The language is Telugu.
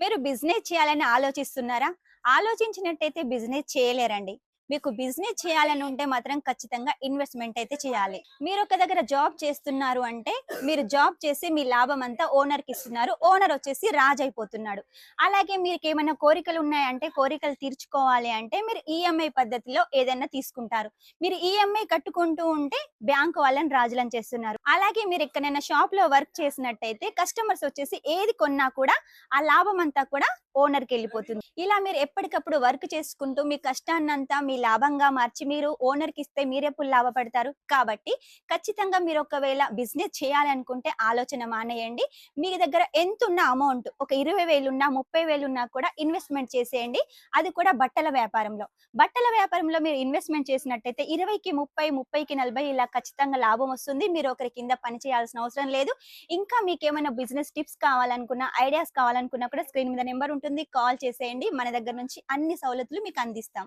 మీరు బిజినెస్ చేయాలని ఆలోచిస్తున్నారా? ఆలోచించినట్టయితే బిజినెస్ చేయలేరండి. మీకు బిజినెస్ చేయాలని ఉంటే మాత్రం ఖచ్చితంగా ఇన్వెస్ట్‌మెంట్ అయితే చేయాలి. మీరొక దగ్గర జాబ్ చేస్తున్నారు అంటే, మీరు జాబ్ చేసి మీ లాభం అంతా ఓనర్‌కి ఇస్తున్నారు. ఓనర్ వచ్చేసి రాజైపోతున్నాడు. అలాగే మీకేమైనా కోరికలు ఉన్నాయంటే, కోరికలు తీర్చుకోవాలి అంటే మీరు ఈఎంఐ పద్ధతిలో ఏదైనా తీసుకుంటారు. మీరు ఈఎంఐ కట్టుకుంటూ ఉంటే బ్యాంక్ వాళ్ళని రాజులను చేస్తున్నారు. అలాగే మీరు ఎక్కడైనా షాప్‌లో వర్క్ చేసినట్టయితే కస్టమర్స్ వచ్చేసి ఏది కొన్నా కూడా ఆ లాభం అంతా కూడా ఓనర్‌కి వెళ్ళిపోతుంది. ఇలా మీరు ఎప్పటికప్పుడు వర్క్ చేసుకుంటూ మీ కష్టాన్నంతా మీ లాభంగా మార్చి మీరు ఓనర్‌కి ఇస్తే మీరెప్పుడు లాభపడతారు? కాబట్టి ఖచ్చితంగా మీరు ఒకవేళ బిజినెస్ చేయాలనుకుంటే ఆలోచన మానేయండి. మీ దగ్గర ఎంతున్న అమౌంట్ ఒక 20,000 ఉన్నా, 30,000 ఉన్నా కూడా ఇన్వెస్ట్‌మెంట్ చేసేయండి. అది కూడా బట్టల వ్యాపారంలో. బట్టల వ్యాపారంలో మీరు ఇన్వెస్ట్‌మెంట్ చేసినట్టయితే 20కి 30, 30కి 40 ఇలా ఖచ్చితంగా లాభం వస్తుంది. మీరు ఒకరి కింద పని చేయాల్సిన అవసరం లేదు. ఇంకా మీకేమైనా బిజినెస్ టిప్స్ కావాలనుకున్నా, ఐడియాస్ కావాలనుకున్నా కూడా స్క్రీన్ మీద నంబర్ ఉంటుంది. కాల్ చేసేయండి. మన దగ్గర నుంచి అన్ని సవలతులు మీకు అందిస్తాం.